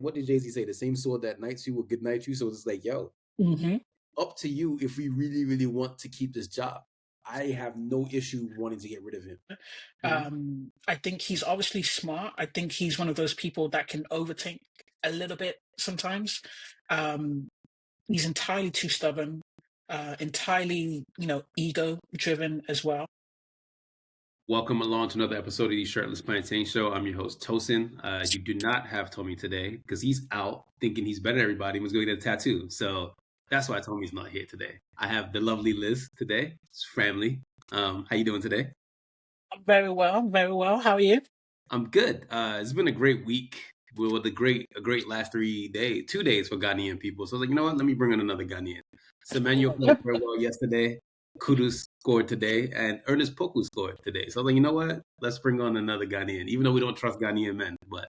what did Jay-Z say? The same sword that knights you will good night you. So it's like, yo, Mm-hmm. up to you if we really, really want to keep this job. I have no issue wanting to get rid of him. I think he's obviously smart. I think he's one of those people that can overthink a little bit sometimes. Um, he's entirely too stubborn, entirely, ego driven as well. Welcome along to another episode of the Shirtless Plantain Show. I'm your host, Tosin. You do not have Tommy today because he's out thinking he's better than everybody and was going to get a tattoo. So that's why Tommy's not here today. I have the lovely Liz today. It's family. How you doing today? I'm very well, very well. How are you? I'm good. It's been a great week with a great last 2 days for Ghanaian people. So I was like, you know what? Let me bring on another Ghanaian. Semenyo played very well yesterday. Kudus scored today, and Ernest Poku scored today. So I was like, you know what? Let's bring on another Ghanaian, even though we don't trust Ghanaian men. But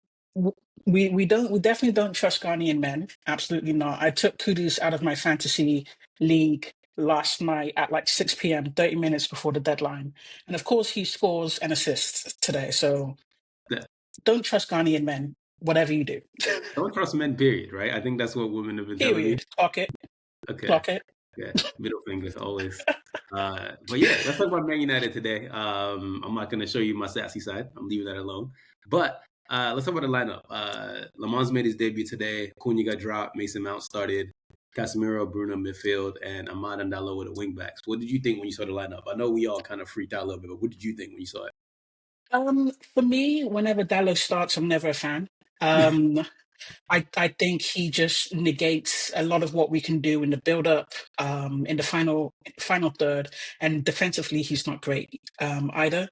We definitely don't trust Ghanaian men. Absolutely not. I took Kudus out of my fantasy league last night at like 6 p.m., 30 minutes before the deadline. And of course, he scores and assists today. So yeah, don't trust Ghanaian men, whatever you do. don't trust men, period, right? I think that's what women have been telling me. Period. Clock it. Okay. Clock it. Yeah, middle fingers always. But yeah, let's talk about Man United today. I'm not going to show you my sassy side. I'm leaving that alone. But let's talk about the lineup. Lammens made his debut today. Cunha got dropped. Mason Mount started. Casemiro, Bruno midfield, and Amad and Dalot with the wing backs. What did you think when you saw the lineup? I know we all kind of freaked out a little bit, but what did you think when you saw it? For me, whenever Dalot starts, I'm never a fan. I think he just negates a lot of what we can do in the build up, in the final third, and defensively he's not great either.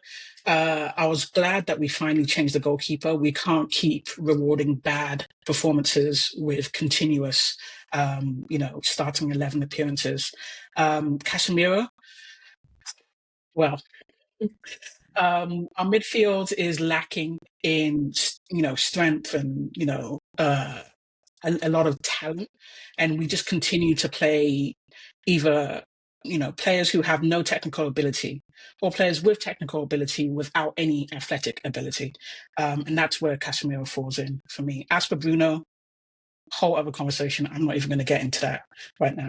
I was glad that we finally changed the goalkeeper. We can't keep rewarding bad performances with continuous, starting 11 appearances. Casemiro, well. Our midfield is lacking in, strength and, a lot of talent. And we just continue to play either, players who have no technical ability or players with technical ability without any athletic ability. And that's where Casemiro falls in for me. As for Bruno, whole other conversation. I'm not even going to get into that right now.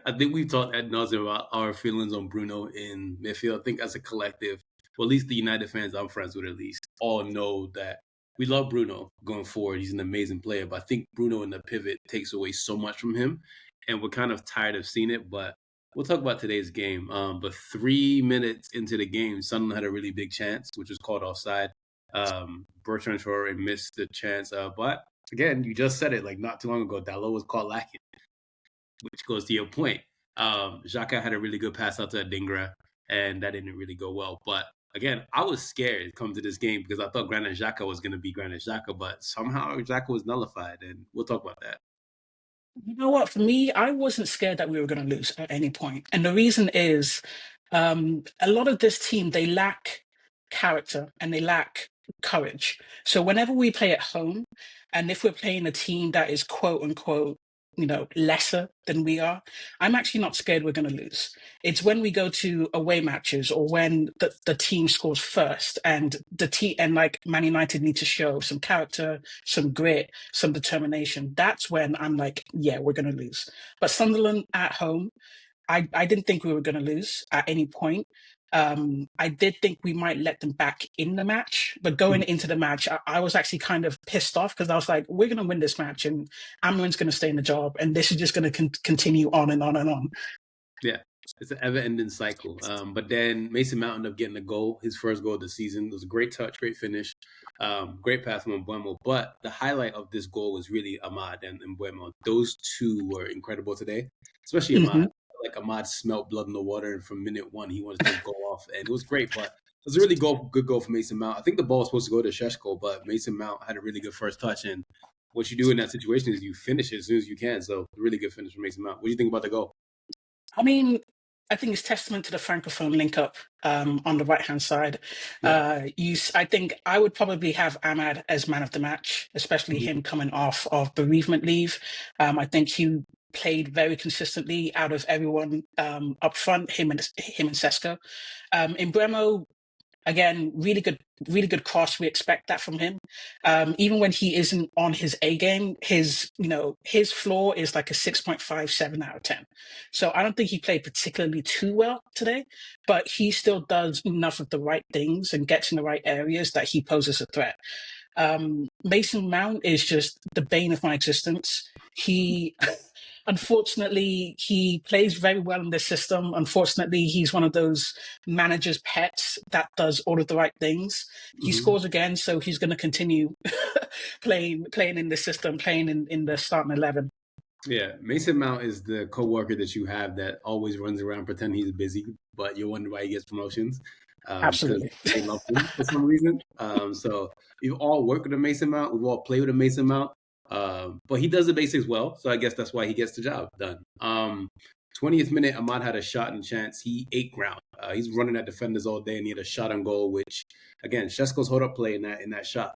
I think we've talked ad nauseam about our feelings on Bruno in midfield. I think as a collective, well, at least the United fans I'm friends with at least, all know that we love Bruno going forward. He's an amazing player, but I think Bruno in the pivot takes away so much from him, and we're kind of tired of seeing it. But we'll talk about today's game. But 3 minutes into the game, Sunderland had a really big chance, which was called offside. Bertrand Traore missed the chance. But again, you just said it like not too long ago, Dalot was caught lacking, which goes to your point. Xhaka had a really good pass out to Adingra, and that didn't really go well. But again, I was scared to come to this game because I thought Granit Xhaka was going to be Granit Xhaka, but somehow Xhaka was nullified, and we'll talk about that. You know what? For me, I wasn't scared that we were going to lose at any point. And the reason is a lot of this team, they lack character and they lack courage. So whenever we play at home, and if we're playing a team that is quote unquote, lesser than we are, I'm actually not scared we're going to lose. It's when we go to away matches or when the team scores first and like Man United need to show some character, some grit, some determination. That's when I'm like, yeah, we're going to lose. But Sunderland at home, I didn't think we were going to lose at any point. I did think we might let them back in the match, but going into the match, I was actually kind of pissed off because I was like, we're going to win this match and Amlin's going to stay in the job and this is just going to continue on and on and on. Yeah, it's an ever-ending cycle. But then Mason Mount ended up getting a goal, his first goal of the season. It was a great touch, great finish, great pass from Mbeumo. But the highlight of this goal was really Amad and Mbeumo. Those two were incredible today, especially Amad. Like Ahmad smelt blood in the water, and from minute one, he wanted to go off, and it was great. But it was a really good goal for Mason Mount. I think the ball was supposed to go to Sesko, but Mason Mount had a really good first touch. And what you do in that situation is you finish it as soon as you can. So, really good finish for Mason Mount. What do you think about the goal? I mean, I think it's testament to the francophone link up on the right hand side. Yeah. I think I would probably have Ahmad as man of the match, especially him coming off of bereavement leave. I think he played very consistently out of everyone up front, him and Sesko. Mbeumo, Again, really good cross. We expect that from him. Even when he isn't on his A game, his floor is like a 6.57 out of 10. So I don't think he played particularly too well today, but he still does enough of the right things and gets in the right areas that he poses a threat. Mason Mount is just the bane of my existence. He, unfortunately, he plays very well in this system. Unfortunately, he's one of those managers' pets that does all of the right things. He Mhm. scores again, so he's going to continue playing in this system, playing in the starting 11. Yeah, Mason Mount is the coworker that you have that always runs around pretending he's busy, but you wonder why he gets promotions because Absolutely. they love him for some reason. So we've all worked with a Mason Mount, we've all played with a Mason Mount, but he does the basics well, so I guess that's why he gets the job done. 20th minute, Ahmad had a shot and chance. He ate ground. He's running at defenders all day, and he had a shot on goal, which again, Shesko's hold up play in that shot.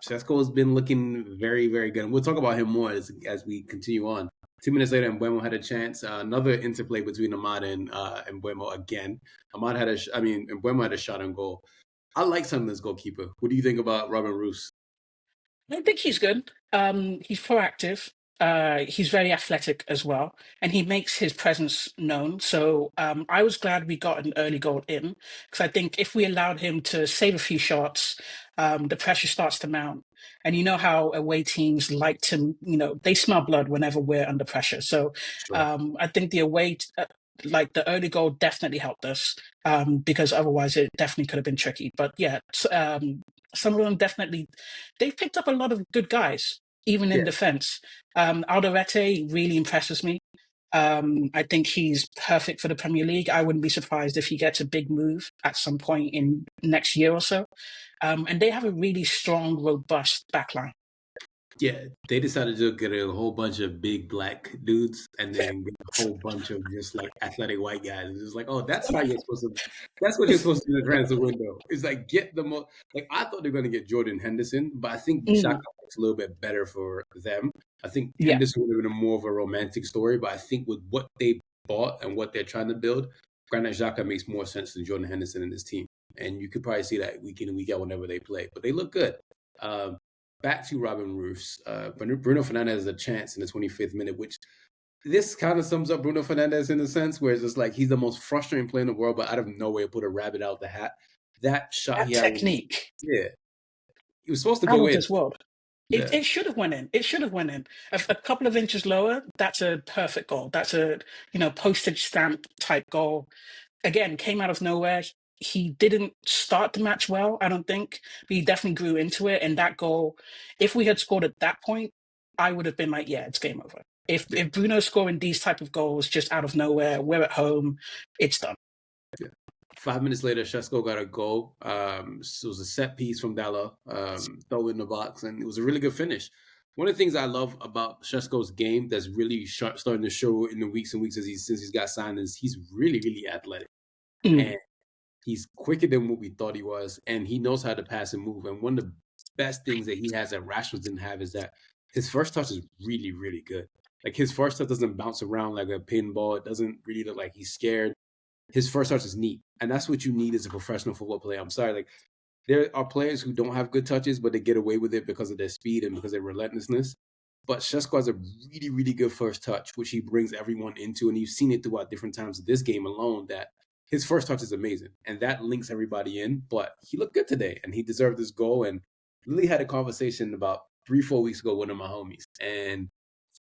Sesko has been looking very, very good. And we'll talk about him more as we continue on. 2 minutes later, Mbuemo had a chance. Another interplay between Ahmad and Mbuemo again. Mbuemo had a shot on goal. I like Sunderland's goalkeeper. What do you think about Robin Roos? I think he's good. He's proactive. He's very athletic as well, and he makes his presence known. So I was glad we got an early goal in because I think if we allowed him to save a few shots, the pressure starts to mount. And you know how away teams like to, they smell blood whenever we're under pressure. So Sure. I think like the early goal definitely helped us because otherwise it definitely could have been tricky. But yeah, some of them definitely they've picked up a lot of good guys, even Yeah. in defense. Alderete really impresses me. I think he's perfect for the Premier League. I wouldn't be surprised if he gets a big move at some point in next year or so. And they have a really strong, robust backline. Yeah, they decided to get a whole bunch of big black dudes and then get a whole bunch of just like athletic white guys. It's just like, oh, that's what you're supposed to do in the transfer window. It's like get the most like I thought they were gonna get Jordan Henderson, but I think Xhaka Mm, looks a little bit better for them. I think yeah, Henderson would have been more of a romantic story, but I think with what they bought and what they're trying to build, Granit Xhaka makes more sense than Jordan Henderson in this team. And you could probably see that week in and week out whenever they play. But they look good. Um, Back to Robin Roos. Bruno Fernandes has a chance in the 25th minute, which this kind of sums up Bruno Fernandes in a sense, where it's just like he's the most frustrating player in the world, but out of nowhere put a rabbit out the hat. That shot that he had was, technique yeah, he was supposed to out go of in. this world. Yeah, It should have went in. It should have went in. A couple of inches lower, that's a perfect goal. That's a postage stamp type goal. Again, came out of nowhere. He didn't start the match well, I don't think, but he definitely grew into it. And that goal, if we had scored at that point, I would have been like, yeah, it's game over. yeah, If Bruno's scoring these type of goals just out of nowhere, we're at home, it's done. yeah. 5 minutes later, Shesko got a goal. So it was a set piece from Dalla, throw in the box, and it was a really good finish. One of the things I love about Shesko's game that's really starting to show in the weeks and weeks since he's got signed is he's really, really athletic. Mm, And he's quicker than what we thought he was, and he knows how to pass and move. And one of the best things that he has that Rashford didn't have is that his first touch is really, really good. Like his first touch doesn't bounce around like a pinball. It doesn't really look like he's scared. His first touch is neat, and that's what you need as a professional football player. I'm sorry, like there are players who don't have good touches, but they get away with it because of their speed and because of their relentlessness. But Shesko has a really, really good first touch, which he brings everyone into, and you've seen it throughout different times of this game alone. That his first touch is amazing, and that links everybody in. But he looked good today, and he deserved this goal. And Lily had a conversation about 3, 4 weeks ago with one of my homies, and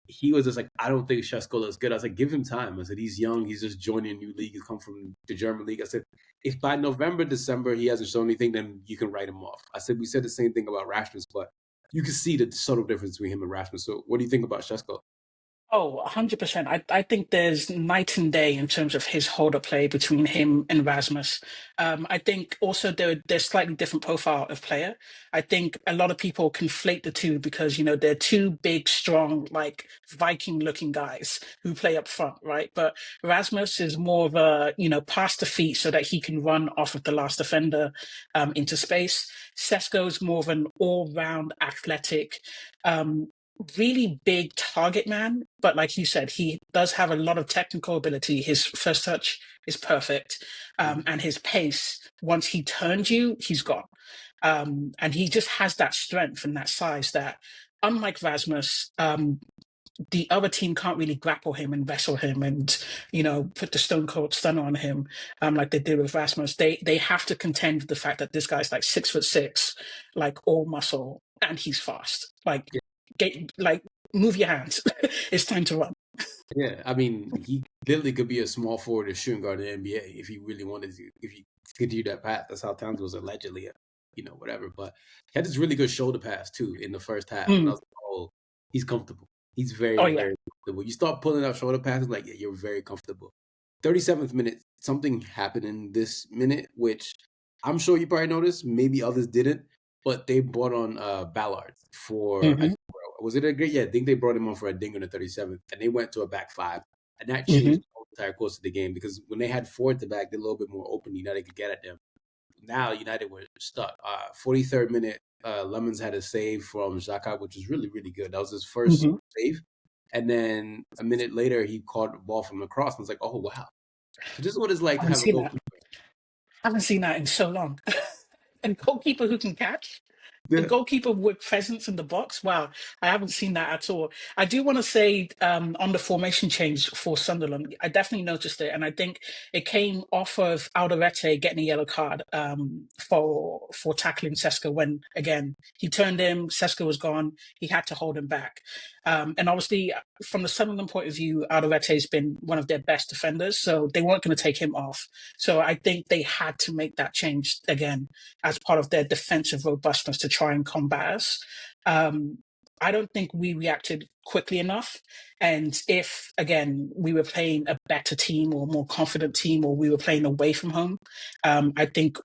he was just like, I don't think Shesko is good. I was like, give him time. I said, he's young. He's just joining a new league. He's come from the German league. I said, if by November, December, he hasn't shown anything, then you can write him off. I said, we said the same thing about Rasmus, but you can see the subtle difference between him and Rasmus. So what do you think about Shesko? Oh, 100%. I think there's night and day in terms of his hold-up play between him and Rasmus. I think also they're slightly different profile of player. I think a lot of people conflate the two because, they're two big, strong, like Viking-looking guys who play up front, right? But Rasmus is more of a, pass the feet so that he can run off of the last defender into space. Sesko is more of an all-round athletic, really big target man, but like you said, he does have a lot of technical ability. His first touch is perfect, and his pace, once he turns you, he's gone. And he just has that strength and that size that, unlike Rasmus, the other team can't really grapple him and wrestle him and put the stone cold stunner on him, like they did with Rasmus. They have to contend with the fact that this guy's like 6'6", like all muscle, and he's fast. Like like move your hands. It's time to run. Yeah, I mean, he literally could be a small forward or shooting guard in the NBA if he really wanted to. If he continued that path, that's how Towns was allegedly, whatever. But he had this really good shoulder pass too in the first half, and I Mm. was like, oh, he's comfortable. He's very, Oh yeah. very comfortable. You start pulling out shoulder passes, like, yeah, you're very comfortable. 37th minute, something happened in this minute, which I'm sure you probably noticed. Maybe others didn't, but they brought on Ballard for Hmm. was it a great? Yeah, I think they brought him on for a ding in the 37th, and they went to a back five, and that changed Hmm. the whole entire course of the game because when they had four at the back, they're a little bit more open. United could get at them. Now United were stuck. 43rd minute, Lammens had a save from Xhaka, which was really, really good. That was his first Hmm. save. And then a minute later, he caught the ball from the cross, and I was like, oh, wow. So this is what it's like I to haven't have a seen that. goalkeeper. I haven't seen that in so long. And goalkeeper who can catch. A Yeah, goalkeeper with presence in the box. Wow, I haven't seen that at all. I do want to say, on the formation change for Sunderland, I definitely noticed it, and I think it came off of Alderete getting a yellow card, for tackling Sesko when again he turned him. Sesko was gone. He had to hold him back, and obviously from the Sunderland point of view, Alderete has been one of their best defenders, so they weren't going to take him off. So I think they had to make that change again as part of their defensive robustness to try and combat us. Um, I don't think we reacted quickly enough. And if, again, we were playing a better team or a more confident team, or we were playing away from home, I think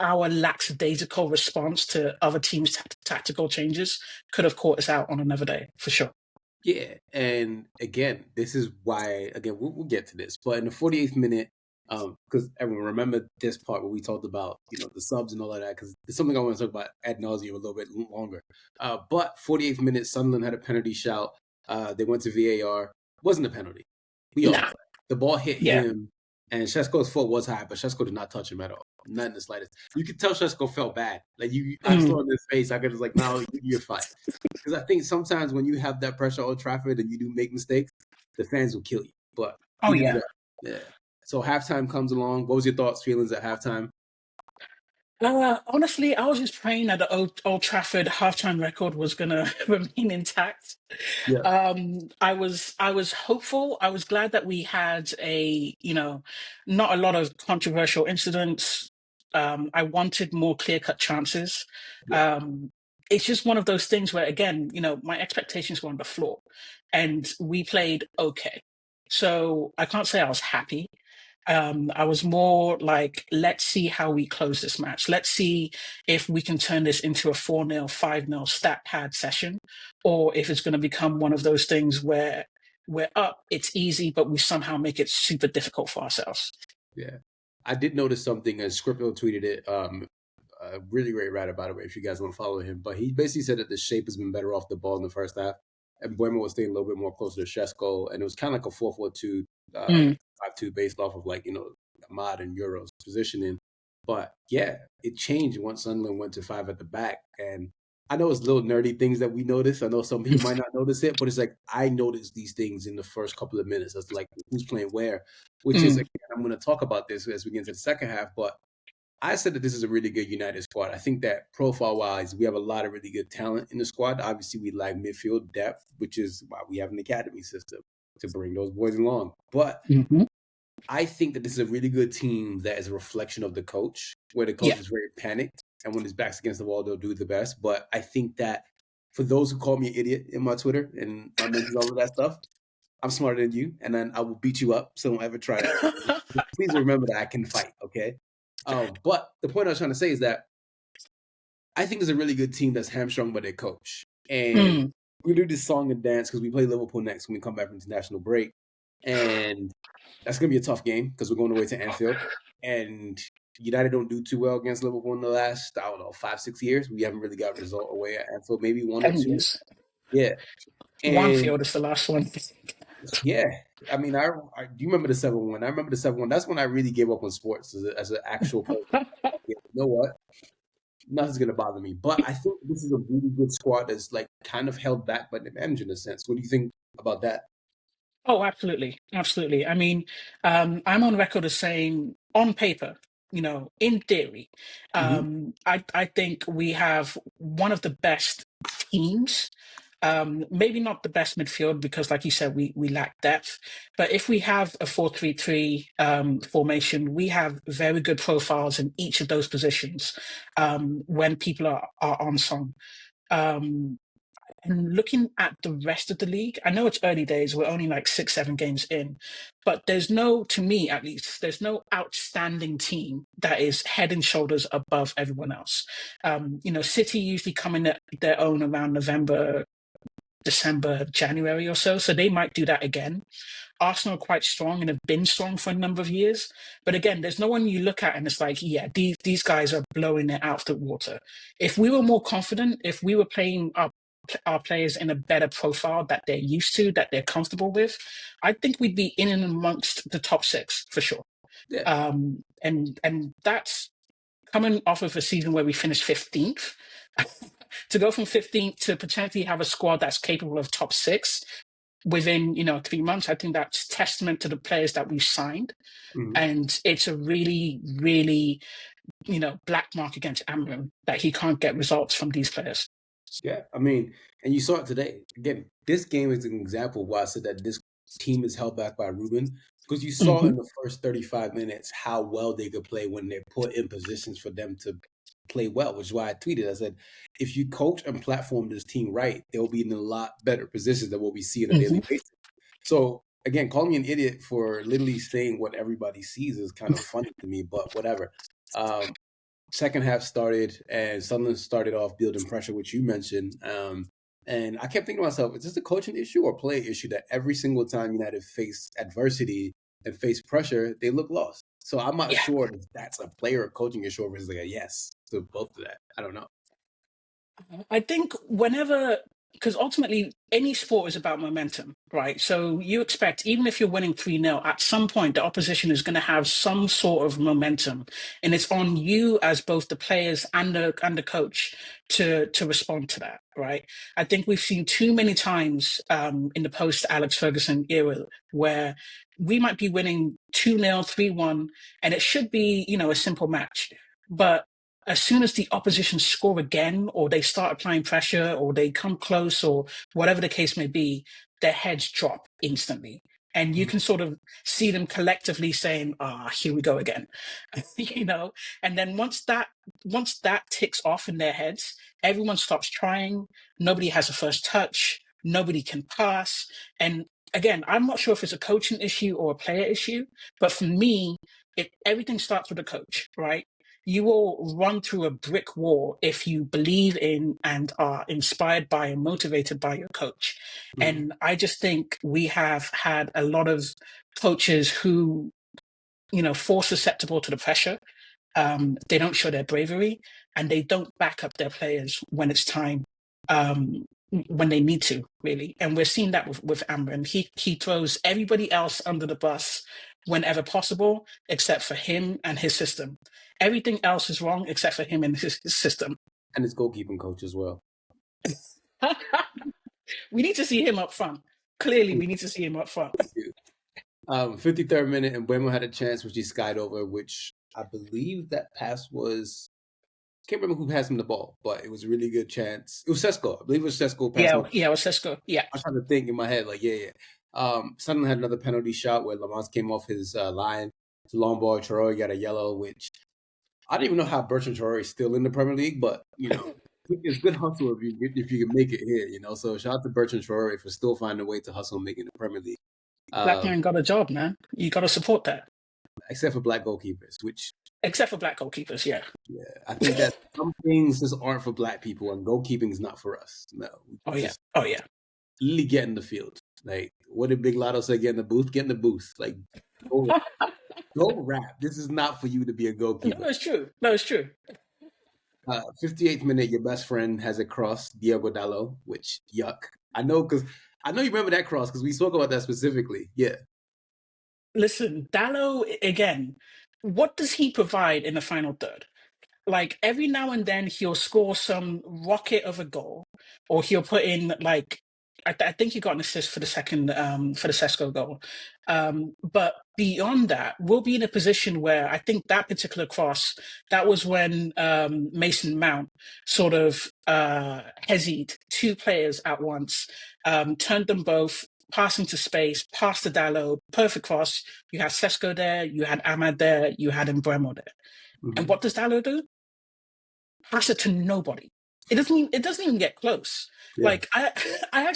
our lackadaisical response to other teams' tactical changes could have caught us out on another day, for sure. yeah. And again, this is why, again, we'll get to this, but in the 48th minute, because everyone remember this part where we talked about, the subs and all of that, because it's something I want to talk about ad nauseum a little bit longer. But 48th minute, Sunderland had a penalty shout. They went to VAR. Wasn't a penalty. We all know Nah, that. The ball hit yeah. him, and Shesko's foot was high, but Shesko did not touch him at all. Not in the slightest. You could tell Shesko felt bad. Like I Mm. saw in his face. I could just like, no, you're fine. Because I think sometimes when you have that pressure on Old Trafford and you do make mistakes, the fans will kill you. But Oh, he didn't do yeah. that. Yeah. So halftime comes along. What was your thoughts, feelings at halftime? Honestly, I was just praying that the Old Trafford halftime record was gonna remain intact. Yeah. I was hopeful. I was glad that we had not a lot of controversial incidents. I wanted more clear-cut chances. Yeah. Um, it's just one of those things where, again, my expectations were on the floor, and we played okay. So I can't say I was happy. I was more like, let's see how we close this match. Let's see if we can turn this into a 4-0, 5-0 stat pad session, or if it's going to become one of those things where we're up, it's easy, but we somehow make it super difficult for ourselves. Yeah. I did notice something, as Scrippo tweeted it, a really great writer, by the way, if you guys want to follow him. But he basically said that the shape has been better off the ball in the first half. And Bueno was staying a little bit more closer to Shesko. And it was kind of like a 4-4-2, Mm. 5-2 based off of like, modern Euros positioning. But yeah, it changed once Sunderland went to five at the back. And I know it's little nerdy things that we notice. I know some people might not notice it, but it's like I noticed these things in the first couple of minutes as to like who's playing where, which is, Mm. again, I'm going to talk about this as we get into the second half. But I said that this is a really good United squad. I think that profile-wise, we have a lot of really good talent in the squad. Obviously, we lack midfield depth, which is why we have an academy system to bring those boys along. But Hmm. I think that this is a really good team that is a reflection of the coach, where the coach Yeah. is very panicked, and when his back's against the wall, they'll do the best. But I think that for those who call me an idiot in my Twitter and my mentions all of that stuff, I'm smarter than you, and then I will beat you up. So don't ever try that. Please remember that I can fight, okay? But the point I was trying to say is that I think there's a really good team that's hamstrung by their coach. And Mm. we do this song and dance because we play Liverpool next when we come back from international break. And that's going to be a tough game because we're going away to Anfield. And United don't do too well against Liverpool in the last, I don't know, 5, 6 years. We haven't really got a result away at Anfield, maybe one or 10 two. years. Yeah, and Wanfield is the last one. yeah, I mean, I do you remember the 7-1? I remember the 7-1. That's when I really gave up on sports as an actual person. Yeah, you know what? Nothing's gonna bother me. But I think this is a really good squad that's like kind of held back by the manager in a sense. What do you think about that? Oh, absolutely, absolutely. I mean, I'm on record as saying, on paper, in theory, Hmm. I think we have one of the best teams. Maybe not the best midfield because, like you said, we lack depth. But if we have a 4-3-3 formation, we have very good profiles in each of those positions when people are on song. Um, and looking at the rest of the league, I know it's early days, we're only like 6, 7 games in, but there's no, to me at least, there's no outstanding team that is head and shoulders above everyone else. City usually come in at their own around November, December, January or so. So they might do that again. Arsenal are quite strong and have been strong for a number of years. But again, there's no one you look at and it's like, yeah, these guys are blowing it out of the water. If we were more confident, if we were playing our players in a better profile that they're used to, that they're comfortable with, I think we'd be in and amongst the top six for sure. Yeah. And that's coming off of a season where we finished 15th. To go from 15th to potentially have a squad that's capable of top six within 3 months, I think that's testament to the players that we've signed. Mhm. And it's a really, really, black mark against Amram that he can't get results from these players. Yeah, I mean, and you saw it today. Again, this game is an example of why I said that this team is held back by Ruben because you saw Hmm. in the first 35 minutes how well they could play when they're put in positions for them to play well, which is why I tweeted. I said, if you coach and platform this team right, they'll be in a lot better positions than what we see on a Hmm. daily basis. So again, calling me an idiot for literally saying what everybody sees is kind of funny to me, but whatever. Um, Second half started and Sunderland started off building pressure, which you mentioned. And I kept thinking to myself, is this a coaching issue or play issue that every single time United face adversity and face pressure, they look lost? So I'm not Yeah. sure if that's a player or coaching issue or if it's like a yes to both of that. I don't know. I think whenever, because ultimately any sport is about momentum, right? So you expect, even if you're winning 3-0, at some point the opposition is going to have some sort of momentum. And it's on you as both the players and the coach to respond to that, right? I think we've seen too many times in the post Alex Ferguson era where we might be winning 2-0, 3-1, and it should be, a simple match. But as soon as the opposition score again, or they start applying pressure, or they come close, or whatever the case may be, their heads drop instantly. And you Mhm. can sort of see them collectively saying, here we go again. And then once that ticks off in their heads, everyone stops trying, nobody has a first touch, nobody can pass. And again, I'm not sure if it's a coaching issue or a player issue, but for me, everything starts with a coach, right? You will run through a brick wall if you believe in and are inspired by and motivated by your coach. Mhm. And I just think we have had a lot of coaches who, fall susceptible to the pressure. They don't show their bravery and they don't back up their players when it's time, when they need to, really. And we're seeing that with Amber. He throws everybody else under the bus whenever possible, except for him and his system. Everything else is wrong except for him and his system. And his goalkeeping coach as well. We need to see him up front. Clearly, we need to see him up front. 53rd minute, and Bueno had a chance, which he skied over, which I believe that pass was can't remember who passed him the ball, but it was a really good chance. It was Sesko. I believe it was Sesko passing Yeah, the yeah, it was Sesko. Yeah. I was trying to think in my head, like, yeah. Sunderland had another penalty shot where Lammens came off his line. It's a long ball. Traore got a yellow, which I don't even know how Bertrand Traore is still in the Premier League, but, it's good hustle if you can make it here. So shout out to Bertrand Traore for still finding a way to hustle and make it in the Premier League. Black Um, man got a job, man. You got to support that. except for black goalkeepers, which, Except for black goalkeepers, yeah. yeah, I think that some things just aren't for black people, and goalkeeping is not for us. No, we Oh, yeah. just Oh, yeah. literally get in the field. Like, what did Big Lotto say? Get in the booth. Get in the booth. Like, go, go rap. This is not for you to be a No, goalkeeper. it's true. No, it's true. 58th minute, your best friend has a cross, Diego Dallo, which yuck. I know you remember that cross because we spoke about that specifically. Yeah. Listen, Dallo again. What does he provide in the final third? Like every now and then he'll score some rocket of a goal, or he'll put in like I think he got an assist for the Sesko goal. But beyond that, we'll be in a position where I think that particular cross, that was when Mason Mount sort of hesied two players at once, turned them both. Pass into space, pass to Dallo, perfect cross. You had Sesko there, you had Ahmad there, you had Embremo there. And Hmm. what does Dallo do? Pass it to nobody. It doesn't even get close. Yeah. Like I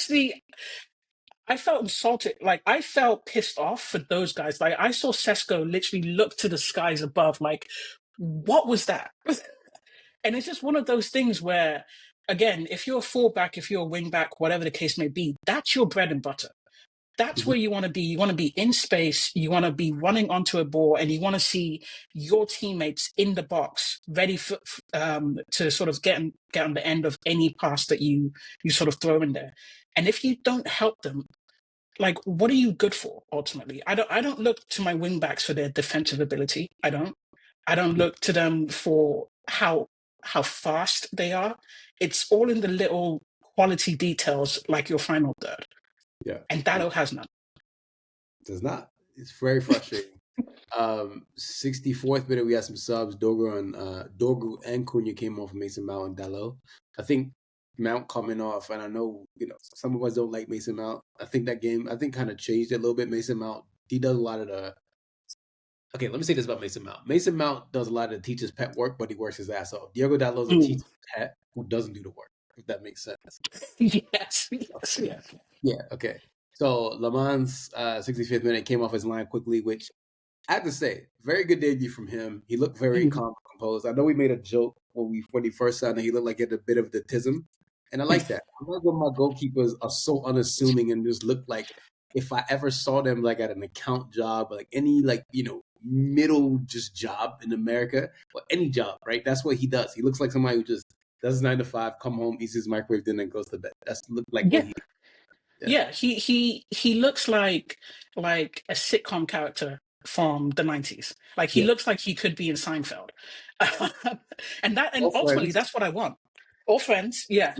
felt insulted. Like I felt pissed off for those guys. Like I saw Sesko literally look to the skies above, like, what was that? And it's just one of those things where, again, if you're a fullback, if you're a wingback, whatever the case may be, that's your bread and butter. That's Hmm. where you want to be. You want to be in space. You want to be running onto a ball, and you want to see your teammates in the box, ready to sort of get on the end of any pass that you sort of throw in there. And if you don't help them, like, what are you good for ultimately? I don't look to my wingbacks for their defensive ability. I don't look to them for how fast they are. It's all in the little quality details, like your final third, Yeah. and Yeah. Dado has none. Does not. It's very frustrating. 64th minute, we had some subs. Dogu and Cunha came off Mason Mount and Dallo. I think Mount coming off, and I know some of us don't like Mason Mount. I think that game, kind of changed it a little bit. Mason Mount, he does a lot of the. Okay, let me say this about Mason Mount. Mason Mount does a lot of the teacher's pet work, but he works his ass off. Diego Dallo's a Mm. teacher's pet who doesn't do the work. If that makes sense. Yes, yes, yes. Yeah. Okay. So Lammens, 65th minute, came off his line quickly, which I have to say, very good debut from him. He looked very Mm. calm and composed. I know we made a joke when he first signed him. He looked like he had a bit of the tism, and I like that. I like when my goalkeepers are so unassuming and just look like if I ever saw them like at an account job, like any middle just job in America or any job, right? That's what he does. He looks like somebody who just does his 9 to 5, come home, eats his microwave dinner, and goes to bed. That's look like what Yeah, he. Yeah. yeah. He looks like a sitcom character from the 90s. Like he Yeah. looks like he could be in Seinfeld. And All ultimately friends. that's what I want. All friends, yeah.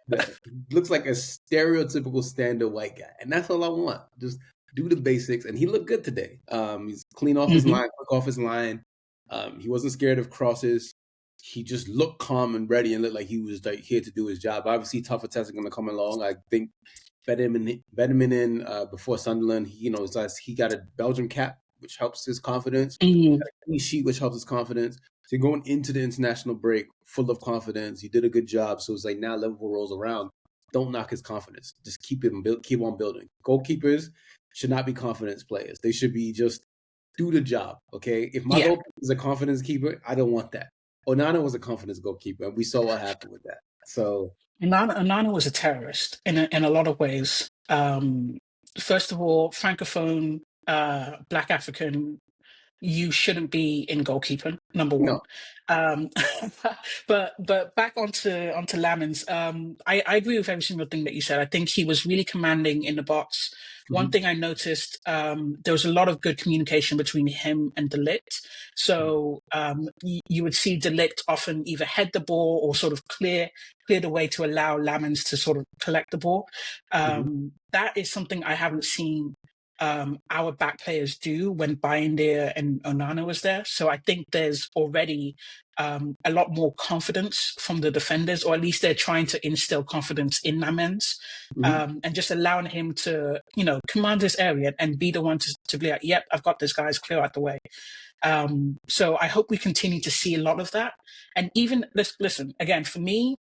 Yeah, looks like a stereotypical standard white guy, and that's all I want. Just do the basics, and he looked good today. He's clean off his Hmm. line, quick off his line. He wasn't scared of crosses. He just looked calm and ready, and looked like he was like here to do his job. Obviously, tougher tests are going to come along. I think Bedman in before Sunderland. He got a Belgium cap, which helps his confidence. Mm. Got a clean sheet, which helps his confidence. So going into the international break full of confidence, he did a good job. So it's like now Liverpool rolls around. Don't knock his confidence. Just keep on building. Goalkeepers should not be confidence players. They should be just do the job. Okay. If my Yeah. goalkeeper is a confidence keeper, I don't want that. Onana was a confidence goalkeeper, and we saw what happened with that. So Anana was a terrorist in a lot of ways. First of all, francophone, Black African, you shouldn't be in goalkeeping, number no. one. Um, but back onto Lammens. I agree with every single thing that you said. I think he was really commanding in the box. One Mhm. thing I noticed, there was a lot of good communication between him and De Ligt. So you would see De Ligt often either head the ball or sort of clear the way to allow Lammens to sort of collect the ball. Mhm. That is something I haven't seen our back players do when Bindia and Onana was there. So I think there's already a lot more confidence from the defenders, or at least they're trying to instill confidence in Lammens, Mhm. and just allowing him to, command this area and be the one to be like, yep, I've got this guy's clear out the way. So I hope we continue to see a lot of that. And even, listen, again, for me,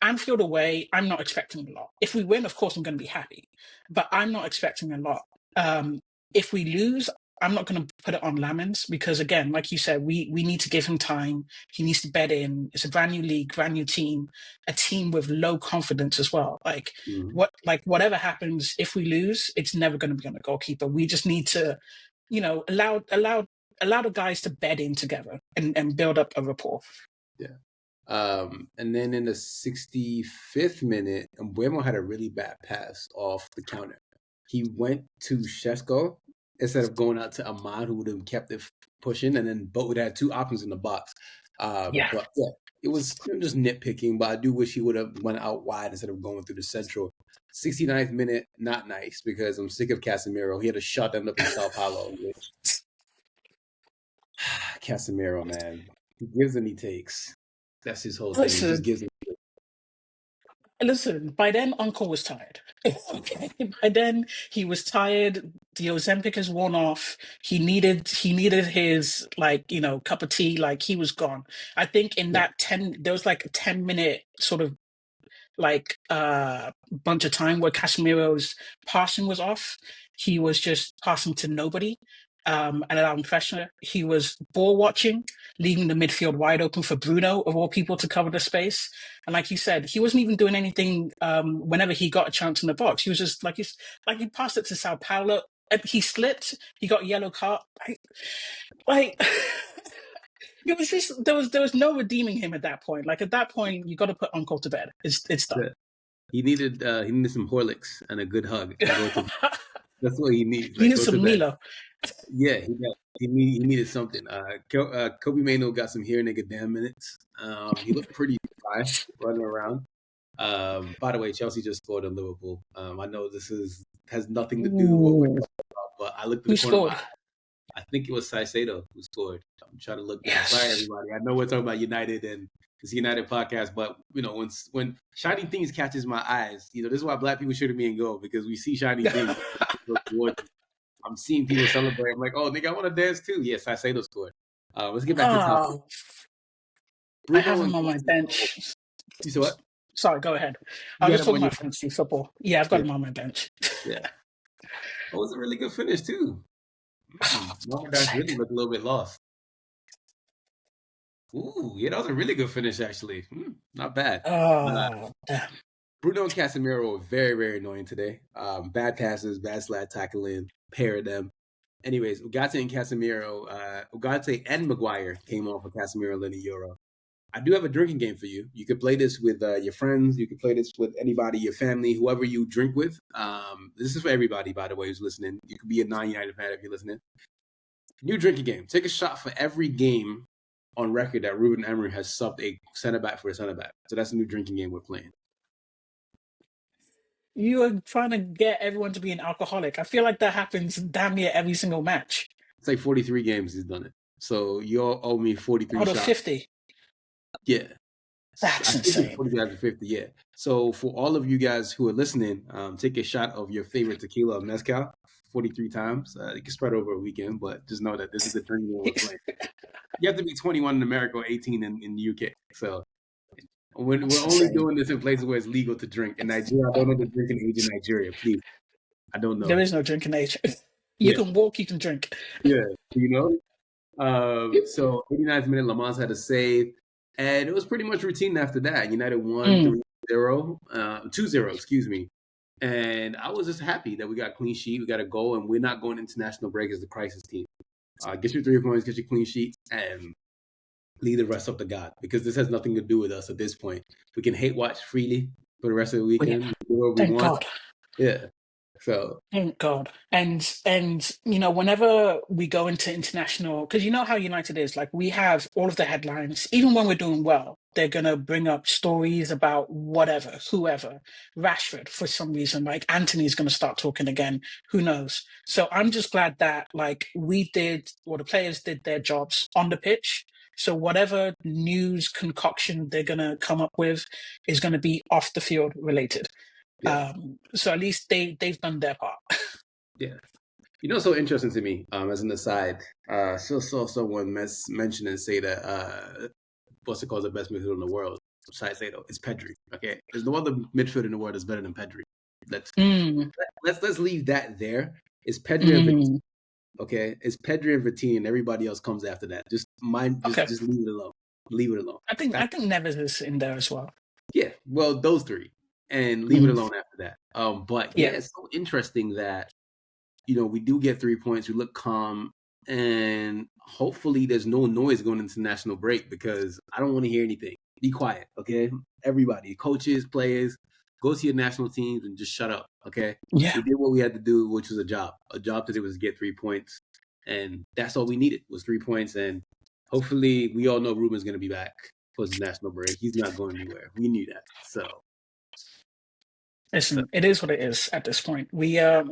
Anfield away, I'm not expecting a lot. If we win, of course, I'm going to be happy, but I'm not expecting a lot. Um, if we lose, I'm not going to put it on Lammens because, again, like you said, we need to give him time. He needs to bed in. It's a brand new league, brand new team, a team with low confidence as well. Mhm. Whatever happens, if we lose, it's never going to be on the goalkeeper. We just need to, allow the guys to bed in together and build up a rapport. Yeah. And then in the 65th minute, Mbuemo had a really bad pass off the counter. He went to Sesko instead of going out to Ahmad, who would have kept it pushing, and then Boat would have had two options in the box. Yeah. But yeah, it was just nitpicking, but I do wish he would have went out wide instead of going through the central. 69th minute, not nice because I'm sick of Casemiro. He had a shot end up in Sao Paulo, which Casemiro, man, he gives and he takes. That's his whole thing. He just Listen, gives. listen. By then, Uncle was tired. Okay. By then, he was tired. The Ozempic has worn off. He needed his cup of tea. Like he was gone. I think in Yeah, that there was like a 10 minute sort of bunch of time where Casemiro's passing was off. He was just passing to nobody, and allowing pressure. He was ball watching, leaving the midfield wide open for Bruno of all people to cover the space. And like you said, he wasn't even doing anything whenever he got a chance in the box. He was just he passed it to Sao Paulo. And he slipped. He got a yellow card. Like it was just there was no redeeming him at that point. Like at that point, you got to put Uncle to bed. It's done. yeah. He needed some Horlicks and a good hug and go to. That's what he needs. He Like needs go to some bed. Milo. Yeah, he needed something. Kobe Mano got some here nigga damn minutes. He looked pretty fly running around. By the way, Chelsea just scored on Liverpool. I know has nothing to do with what we're Ooh. talking about, but I looked at Who the corner of my scored? eye. I think it was Saicedo who scored. I'm trying to look now. Sorry, Yes. everybody. I know we're talking about United and this United podcast, but when shiny things catches my eyes, this is why black people shouldn't be in goal because we see shiny things. I'm seeing people celebrate. I'm like, oh, nigga, I want to dance too. Yes, Saicedo scored. Let's get back to the topic. Oh, I have Bruno him and on my Casemiro. bench. You saw what? Sorry, go ahead. I You was had just him talking on your about fantasy football. Yeah, I've got yeah, him on my bench. yeah. It was a really good finish too. Marmadash really looked a little bit lost. Ooh, yeah, that was a really good finish actually. Not bad. Uh, Oh, damn. Bruno and Casemiro were very, very annoying today. Bad passes, bad slide tackling, pair of them. Anyways, Ugarte and Casemiro, Ugarte and Maguire came on for Casemiro in the Euro. I do have a drinking game for you. You could play this with your friends. You could play this with anybody, your family, whoever you drink with. This is for everybody, by the way, who's listening. You could be a non-United fan if you're listening. New drinking game. Take a shot for every game on record that Ruben Amorim has subbed a center back for a center back. So that's a new drinking game we're playing. You are trying to get everyone to be an alcoholic. I feel like that happens damn near every single match. It's like 43 games he's done it. So you all owe me 43 Out of shots. 50. Yeah. I That's think it's insane. 40 guys to 50, yeah. So for all of you guys who are listening, take a shot of your favorite tequila or mezcal 43 times. You can spread over a weekend, but just know that this is the drinking game we're playing. You have to be 21 in America or 18 in the UK. So we're That's only insane. doing this in places where it's legal to drink. In Nigeria, I don't know the drinking age in Nigeria. Please, I don't There know. is no drinking age. You Yeah, can walk, you can drink. yeah. You know? So 89th minute, Lammens had a save, and it was pretty much routine after that. United won Mm. 3-0, 2-0, excuse me. And I was just happy that we got a clean sheet, we got a goal, and we're not going international break as the crisis team. Get your 3 points, get your clean sheet, and leave the rest up to God because this has nothing to do with us at this point. We can hate watch freely for the rest of the Yeah. weekend, do what we Thank want. God. Yeah. So Thank God. And whenever we go into international, because you know how United is, like we have all of the headlines, even when we're doing well, they're gonna bring up stories about whatever, whoever, Rashford for some reason, like Anthony's gonna start talking again. Who knows? So I'm just glad that the players did their jobs on the pitch. So whatever news concoction they're gonna come up with is gonna be off the field related. yeah, So at least they've done their part. yeah. So interesting to me, as an aside, still saw someone mention and say that what's it called, the best midfielder in the world. Besides Sato, it's Pedri. Okay, there's no other midfielder in the world that's better than Pedri. Let's Mm, let's leave that there. It's Pedri and mm, okay, it's Pedri and Vitinha, and everybody else comes after that. Just okay. just leave it alone. Leave it alone. I think Neves is in there as well. Yeah, well, those three, and leave it Mm, alone after that. But yeah, yeah. it's so interesting that we do get 3 points. We look calm, and hopefully there's no noise going into national break because I don't want to hear anything. be quiet, okay? Everybody, coaches, players, go to your national teams and just shut up, okay? Yeah. We did what we had to do, which was a job. A job today was to get 3 points, and that's all we needed was 3 points. And hopefully, we all know Ruben's going to be back for his national break. He's not going anywhere. We knew that. So Listen, it is what it is at this point. Our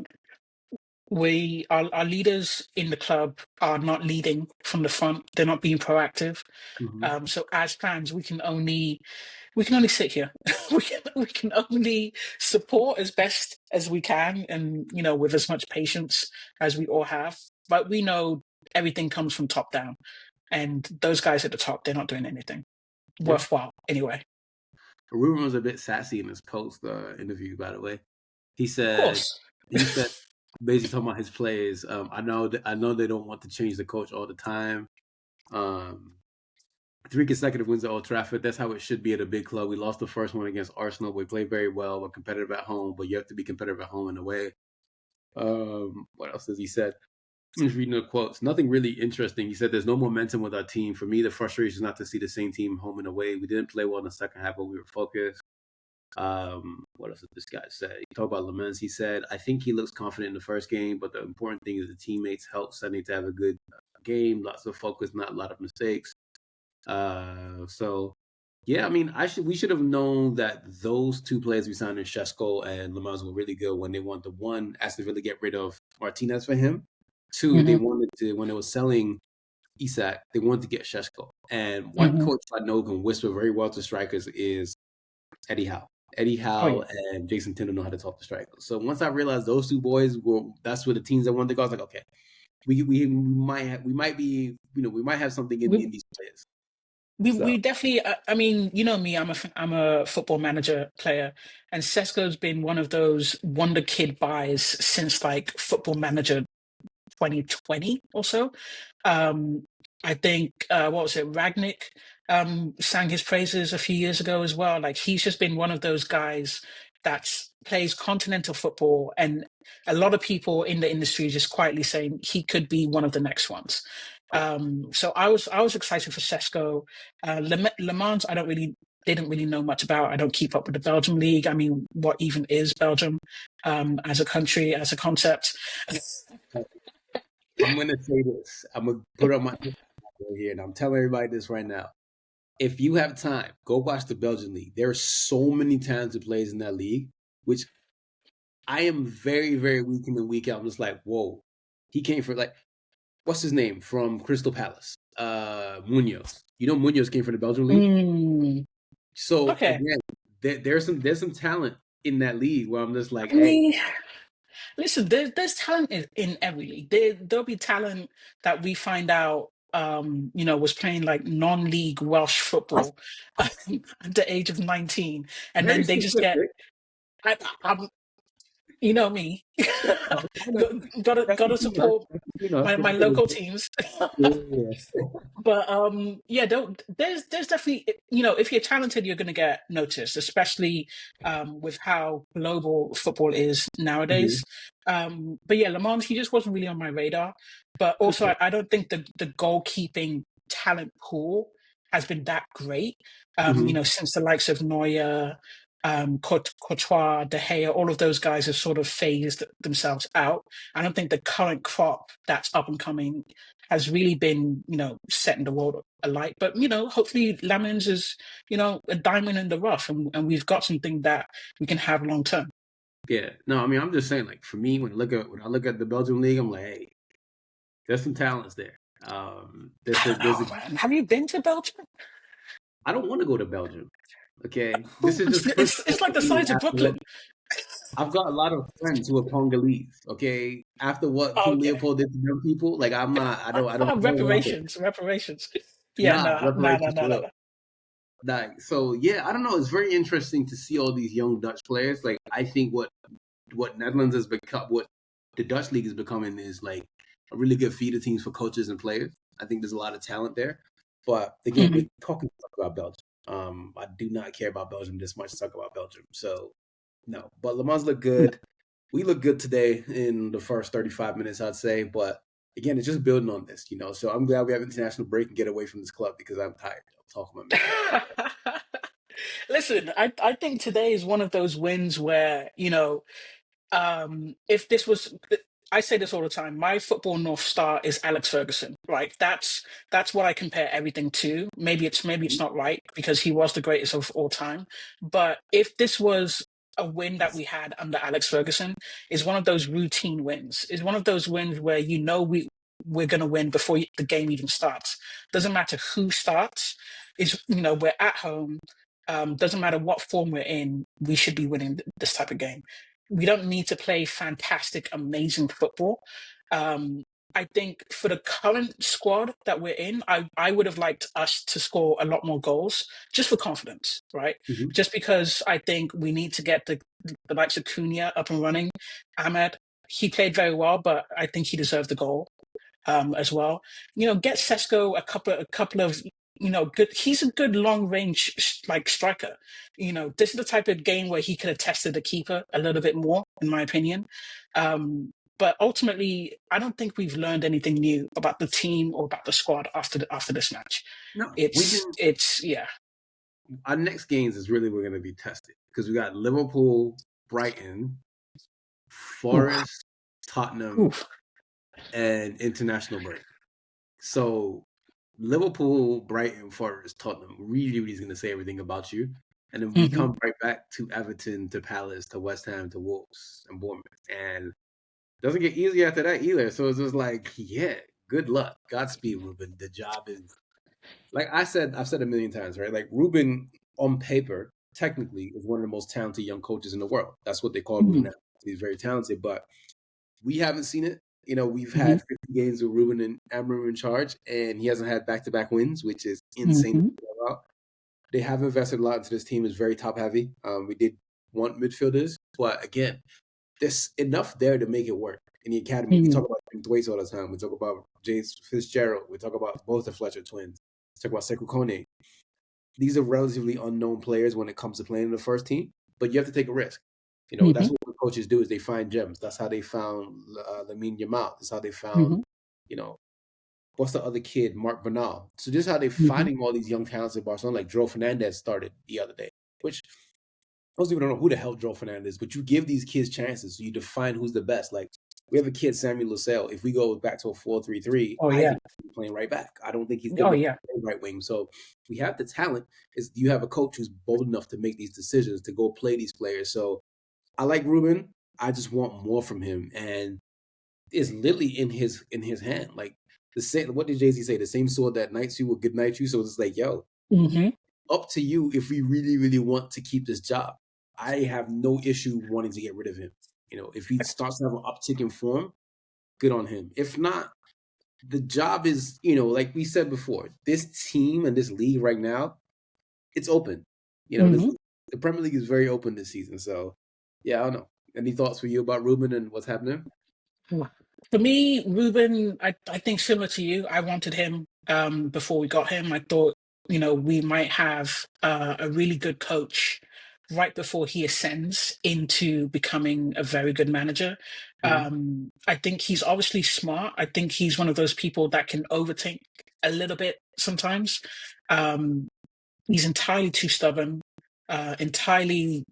leaders in the club are not leading from the front. They're not being proactive. mhm. So as fans, we can only sit here. we can only support as best as we can, and with as much patience as we all have. But we know everything comes from top down, and those guys at the top, they're not doing anything Yeah. worthwhile anyway. Ruben was a bit sassy in his post interview, by the way. He Of said course. he said basically talking about his players. I know they don't want to change the coach all the time. Um, 3 consecutive wins at Old Trafford. That's how it should be at a big club. We lost the first one against Arsenal. We played very well. We're competitive at home, but you have to be competitive at home and away. What else has he said? I'm just reading the quotes. Nothing really interesting. He said, "There's no momentum with our team. For me, the frustration is not to see the same team home and away. We didn't play well in the second half, but we were focused." What else did this guy say? He talked about Lammens. He said, "I think he looks confident in the first game, but the important thing is the teammates help Sunday to have a good game. Lots of focus, not a lot of mistakes." So yeah, I mean, we should have known that those two players we signed in Sesko and Lammens were really good when they wanted to, one, ask to really get rid of Martinez for him. Two, they Hmm. wanted to, when they were selling Isak, they wanted to get Sesko. And one Hmm. coach I know can whisper very well to strikers is Eddie Howe. Eddie Oh yeah. Howe and Jason Tinder know how to talk to strikers. So once I realized those two boys that's where the teams I wanted to go, I was like, okay, we might have something in, We in these players. we So we definitely. I mean, you know me. I'm a football manager player, and Sesko's been one of those wonder kid buys since like Football Manager 2020 or so. Um, I think what was it? Ragnick sang his praises a few years ago as well. Like he's just been one of those guys that plays continental football, and a lot of people in the industry just quietly saying he could be one of the next ones. yeah. So I was excited for Sesko. Le Mans, I don't really didn't really know much about. I don't keep up with the Belgium league. I mean, what even is Belgium as a country, as a concept? I'm gonna say this. I'm gonna put on my right here, and I'm telling everybody this right now. If you have time, go watch the Belgian league. There are so many talented players in that league, which I am very, very week in and week out. I'm just like, whoa, he came from like, what's his name from Crystal Palace? Munoz. You know, Munoz came from the Belgian league. Mm, So okay. again, there's some talent in that league where I'm just like, I hey, mean, listen, there's talent in every league. There'll be talent that we find out, was playing like non-league Welsh football at the age of 19, and very then they just get, specific. I, I'm, you know me, I know. gotta support my local teams. Yeah. But yeah, there's definitely, if you're talented, you're going to get noticed, especially with how global football is nowadays. Mhm. But yeah, Le Mans, he just wasn't really on my radar. But For also, sure. I don't think the goalkeeping talent pool has been that great. Mhm. Since the likes of Neuer, Courtois, De Gea, all of those guys have sort of phased themselves out. I don't think the current crop that's up and coming has really been, setting the world alight. But, hopefully Lammens is, a diamond in the rough, and we've got something that we can have long term. Yeah. No, I mean, I'm just saying, like, for me, when I look at the Belgium league, I'm like, hey, there's some talents there. I don't There's a know, man. Have you been to Belgium? I don't want to go to Belgium. Okay, this is It's, just personal it's like the opinion size of after what Brooklyn. I've got a lot of friends who are Congolese. Okay, after what Oh, King okay. Leopold did to them people, like I'm not, I don't want to go. Reparations. Yeah, Nah, no, no, no, reparations no, for no, real. no. Like, so yeah, I don't know. It's very interesting to see all these young Dutch players. Like, I think what Netherlands has become, what the Dutch league is becoming, is like a really good feeder teams for coaches and players. I think there's a lot of talent there. But again, Mhm. we're talking about Belgium. I do not care about Belgium this much to talk about Belgium. So no, but Le Mans look No. good. We look good today in the first 35 minutes, I'd say. But again, it's just building on this. So I'm glad we have international break and get away from this club because I'm tired of talking my man. Listen, I think today is one of those wins where, if this was, I say this all the time, my football North Star is Alex Ferguson, right? That's what I compare everything to. Maybe it's not right because he was the greatest of all time. But if this was a win that we had under Alex Ferguson, is one of those routine wins. Is one of those wins where we're gonna win before the game even starts. Doesn't matter who starts. We're at home. Doesn't matter what form we're in, we should be winning this type of game. We don't need to play fantastic, amazing football. Um, I think for the current squad that we're in, I would have liked us to score a lot more goals just for confidence, right? Mhm. Just because I think we need to get the likes of Cunha up and running. Ahmed, he played very well, but I think he deserved the goal as well. Get Sesko a couple of good. He's a good long range like striker. This is the type of game where he could have tested the keeper a little bit more, in my opinion. But ultimately, I don't think we've learned anything new about the team or about the squad after this match. No, we It's can. it's yeah. Our next games is really we're going to be tested because we got Liverpool, Brighton, Oof, Forest, Tottenham, oof. and international break. So Liverpool, Brighton, Forest, Tottenham really, really is going to say everything about you. And then we Hmm. come right back to Everton, to Palace, to West Ham, to Wolves, and Bournemouth. And it doesn't get easy after that either. So it's just like, yeah, good luck. Godspeed, Ruben. The job is, like I've said a million times, right? Like Ruben on paper, technically, is one of the most talented young coaches in the world. That's what they call Ruben Hmm. now. He's very talented, but we haven't seen it. We've Hmm. had 50 games with Ruben and Amram in charge, and he hasn't had back-to-back wins, which is insane to Hmm. think about. They have invested a lot into this team. It's very top-heavy. We did want midfielders, but again, there's enough there to make it work in the academy. We Hmm. talk about Thwaites all the time. We talk about James Fitzgerald. We talk about both the Fletcher twins. We talk about Sekou Kone. These are relatively unknown players when it comes to playing in the first team, but you have to take a risk. That's Hmm. what the coaches do is they find gems. That's how they found Lamine Yamal. That's how they found, Hmm. you know, what's the other kid, Mark Bernal. So just how they're Hmm. finding all these young talents in Barcelona, like Joe Fernandez started the other day, which most people don't know who the hell Joe Fernandez is, but you give these kids chances, so you define who's the best. Like we have a kid, Samuel Lascelles. If we go back to a 4-3-3, Oh I yeah. think he's playing right back. I don't think he's good Oh enough to yeah. play right wing. So we have the talent. Is you have a coach who's bold enough to make these decisions to go play these players. So I like Ruben. I just want more from him, and it's literally in his hand. Like the same. What did Jay Z say? The same sword that knights you will good night you. So it's like, yo, Hmm. up to you if we really, really want to keep this job. I have no issue wanting to get rid of him. If he starts to have an uptick in form, good on him. If not, the job is, like we said before, this team and this league right now, it's open. Hmm. The Premier League is very open this season. So, yeah, I don't know. Any thoughts for you about Ruben and what's happening? For me, Ruben, I think similar to you, I wanted him before we got him. I thought, we might have a really good coach right before he ascends into becoming a very good manager. Hmm. I think he's obviously smart. I think he's one of those people that can overthink a little bit sometimes. Um, he's entirely too stubborn, entirely,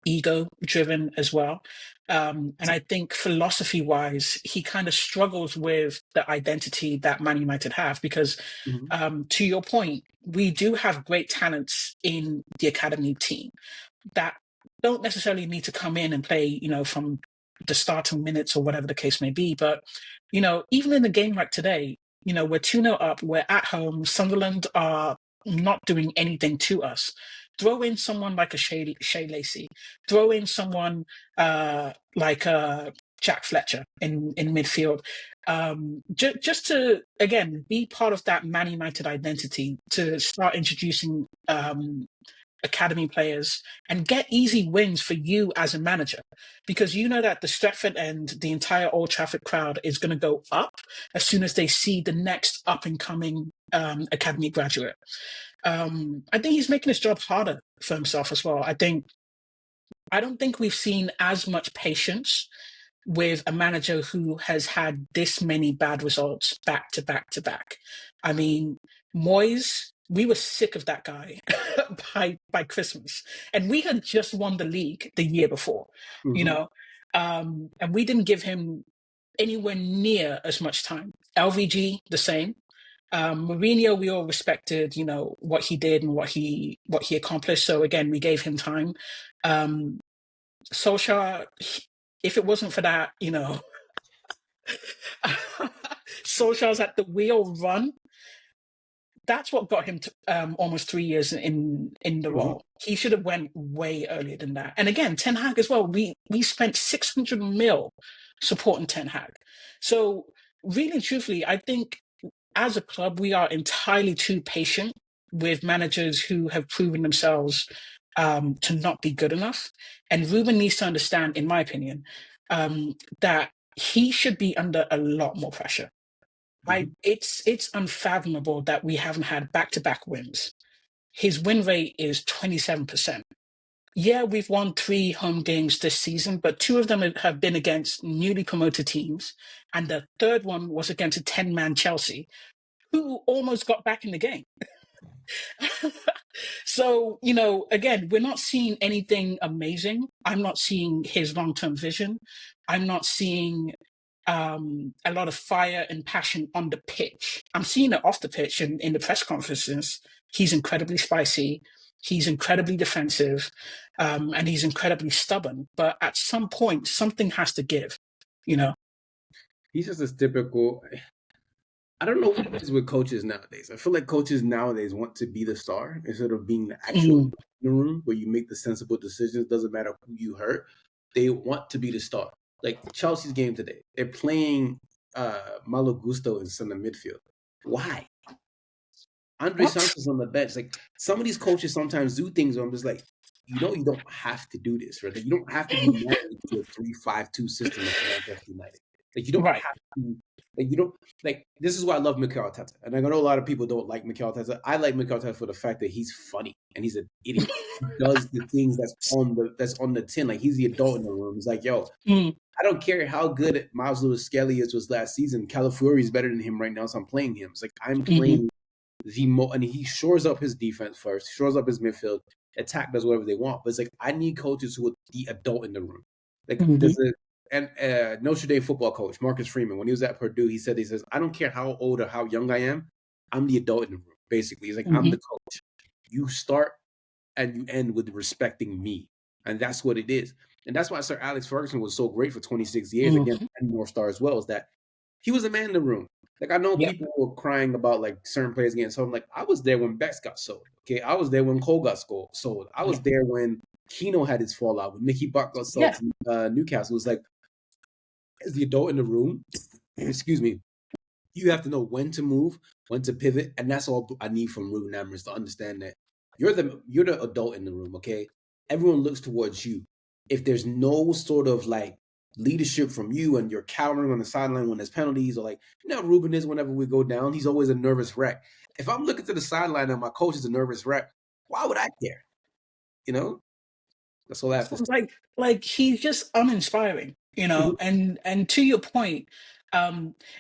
ego driven as well. And I think philosophy wise, he kind of struggles with the identity that Man United have because, Hmm. to your point, we do have great talents in the academy team that don't necessarily need to come in and play, from the starting minutes or whatever the case may be. But, even in a game like today, we're 2-0 up, we're at home, Sunderland are not doing anything to us. Throw in someone like a Shea Lacey, throw in someone like Jack Fletcher in midfield, just to, again, be part of that Man United identity, to start introducing academy players and get easy wins for you as a manager, because you know that the Stretford and the entire Old Trafford crowd is going to go up as soon as they see the next up and coming academy graduate. I think he's making his job harder for himself as well. I don't think we've seen as much patience with a manager who has had this many bad results back to back to back. I mean, Moyes. we were sick of that guy by Christmas, and we had just won the league the year before, you Mm-hmm. know, and we didn't give him anywhere near as much time. LVG the same. Mourinho, we all respected, what he did and what he accomplished. So again, we gave him time. Um, Solskjaer, if it wasn't for that, Solskjaer's at the wheel run. That's what got him to almost 3 years in the Mm-hmm. role. He should have went way earlier than that. And again, Ten Hag as well. We spent 600 mil supporting Ten Hag. So really, and truthfully, I think as a club, we are entirely too patient with managers who have proven themselves to not be good enough. And Ruben needs to understand, in my opinion, that he should be under a lot more pressure. Mm-hmm. It's unfathomable that we haven't had back-to-back wins. His win rate is 27%. Yeah, we've won 3 home games this season, but 2 of them have been against newly promoted teams, and the third one was against a 10-man Chelsea, who almost got back in the game. So, again, we're not seeing anything amazing. I'm not seeing his long-term vision. I'm not seeing a lot of fire and passion on the pitch. I'm seeing it off the pitch and in the press conferences. He's incredibly spicy. He's incredibly defensive, and he's incredibly stubborn. But at some point, something has to give. You know. He's just a typical. I don't know what it is with coaches nowadays. I feel like coaches nowadays want to be the star instead of being the actual Mm, in the room where you make the sensible decisions. Doesn't matter who you hurt. They want to be the star. Like Chelsea's game today, they're playing Malo Gusto in center midfield. Why? Andre what? Sanchez on the bench. Like some of these coaches sometimes do things where I'm just like, you don't have to do this, right? Like, you don't have to be married to a 3-5-2 system at Manchester United. Like you don't Right. have to. Like you don't like. This is why I love Mikel Arteta, and I know a lot of people don't like Mikel Arteta. I like Mikel Arteta for the fact that he's funny and he's an idiot. He does the things that's on the tin. Like he's the adult in the room. He's like, yo, Mm, I don't care how good Miles Lewis Skelly was last season. Calafiori is better than him right now, so I'm playing him. It's like I'm hmm playing and he shores up his defense first, shores up his midfield, attack does whatever they want. But it's like I need coaches who are the adult in the room. Like hmm there's a Notre Dame football coach, Marcus Freeman, when he was at Purdue, he says, I don't care how old or how young I am, I'm the adult in the room. Basically, he's like, I'm hmm the coach. You start and you end with respecting me. And that's what it is. And that's why Sir Alex Ferguson was so great for 26 years, again, hmm and North Star as well, is that he was a man in the room. Like I know Yep. people were crying about like certain players getting sold. Like I was there when Bex got sold. Okay, I was there when Cole got sold. I was Yep. there when Keno had his fallout. When Mickey Buck got sold Yeah. to Newcastle. It was like as the adult in the room. Excuse me. You have to know when to move, when to pivot, and that's all I need from Ruben Amorim to understand that you're the adult in the room. Okay, everyone looks towards you. If there's no sort of like leadership from you and you're cowering on the sideline when there's penalties or like Ruben is whenever we go down, he's always a nervous wreck. If I'm looking to the sideline and my coach is a nervous wreck, why would I care? You know, that's all I have to So, say. like he's just uninspiring, Mhm. and to your point,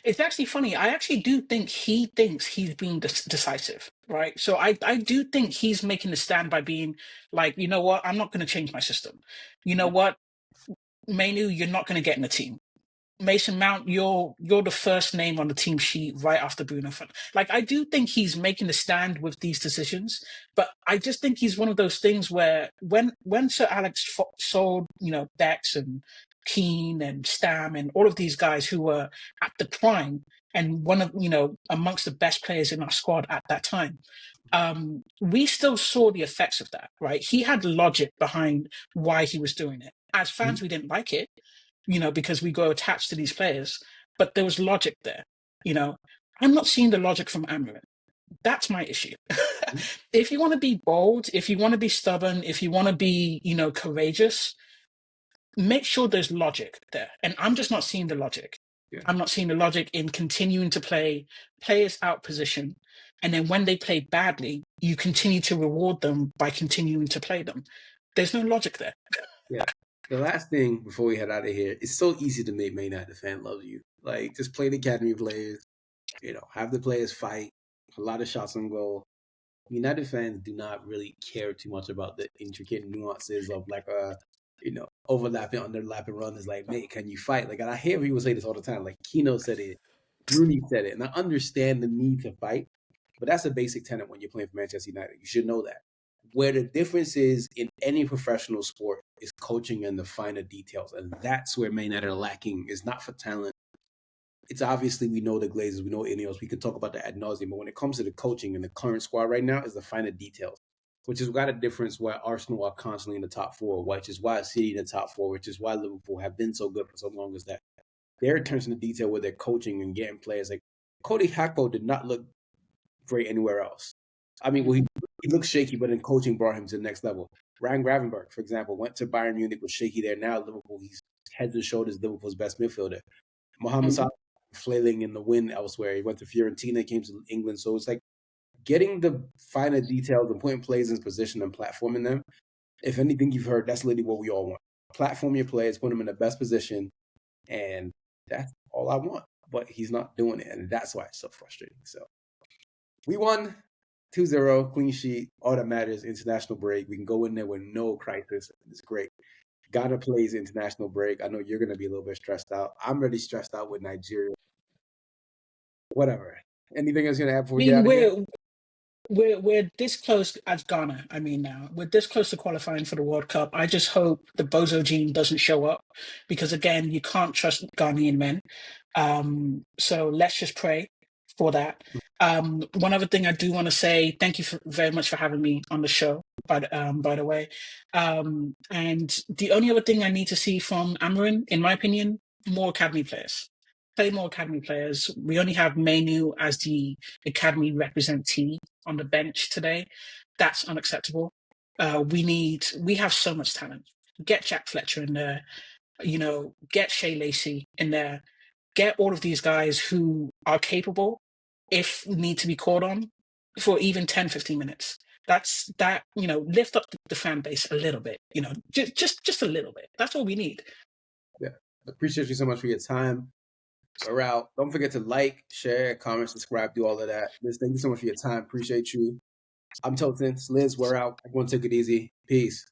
it's actually funny. I actually do think he thinks he's being decisive, right? So I do think he's making a stand by being like, you know what, I'm not going to change my system. You know what, Manu, you're not going to get in the team. Mason Mount, you're the first name on the team sheet right after Bruno. Like I do think he's making a stand with these decisions, but I just think he's one of those things where when Sir Alex sold, Dex and Keane and Stam and all of these guys who were at the prime and one of amongst the best players in our squad at that time. We still saw the effects of that, right? He had logic behind why he was doing it. As fans, we didn't like it, because we go attached to these players. But there was logic there. You know, I'm not seeing the logic from Amarin. That's my issue. If you want to be bold, if you want to be stubborn, if you want to be, courageous, make sure there's logic there. And I'm just not seeing the logic. Yeah, I'm not seeing the logic in continuing to play players out position. And then when they play badly, you continue to reward them by continuing to play them. There's no logic there. yeah. The last thing before we head out of here, it's so easy to make Man United fan love you. Like just play the academy players, have the players fight, a lot of shots on goal. United fans do not really care too much about the intricate nuances of like overlapping, underlapping runs. Like, mate, can you fight? Like, I hear people say this all the time. Like, Keno said it, Rooney said it, and I understand the need to fight, but that's a basic tenet when you're playing for Manchester United. You should know that. Where the difference is in any professional sport is coaching and the finer details, and that's where Man United are lacking. Is not for talent. It's obviously we know the Glazers, we know Ineos. We could talk about that ad nauseum, but when it comes to the coaching and the current squad right now, is the finer details, which is got a difference why Arsenal are constantly in the top four, which is why City in the top four, which is why Liverpool have been so good for so long. Is that their attention to detail with their coaching and getting players like Cody Hackpo did not look great anywhere else. I mean, well, he looked shaky, but then coaching brought him to the next level. Ryan Gravenberch, for example, went to Bayern Munich, was shaky there. Now Liverpool, he's heads and shoulders Liverpool's best midfielder. Mohamed Salah flailing in the wind elsewhere. He went to Fiorentina, came to England. So it's like getting the finer details and putting players in position and platforming them. If anything you've heard, that's literally what we all want. Platform your players, put them in the best position, and that's all I want. But he's not doing it, and that's why it's so frustrating. So we won 2-0, clean sheet, all that matters, international break. We can go in there with no crisis. It's great. Ghana plays international break. I know you're going to be a little bit stressed out. I'm already stressed out with Nigeria. Whatever. Anything else you're going to add before I we get mean, out of here? we're this close as Ghana. I mean, now we're this close to qualifying for the World Cup. I just hope the Bozo gene doesn't show up, because again, you can't trust Ghanaian men. So let's just pray for that. One other thing I do want to say, thank you very much for having me on the show. By the way, and the only other thing I need to see from Amarin, in my opinion, more academy players. Play more academy players. We only have Menu as the academy representee on the bench today. That's unacceptable. We have so much talent. Get Jack Fletcher in there, get Shea Lacey in there, get all of these guys who are capable, if need to be called on, for even 10, 15 minutes. Lift up the fan base a little bit, just a little bit. That's all we need. Yeah. Appreciate you so much for your time. We're out. Don't forget to like, share, comment, subscribe, do all of that. Liz, thank you so much for your time. Appreciate you. I'm Tosin. Liz, we're out. Everyone take it easy. Peace.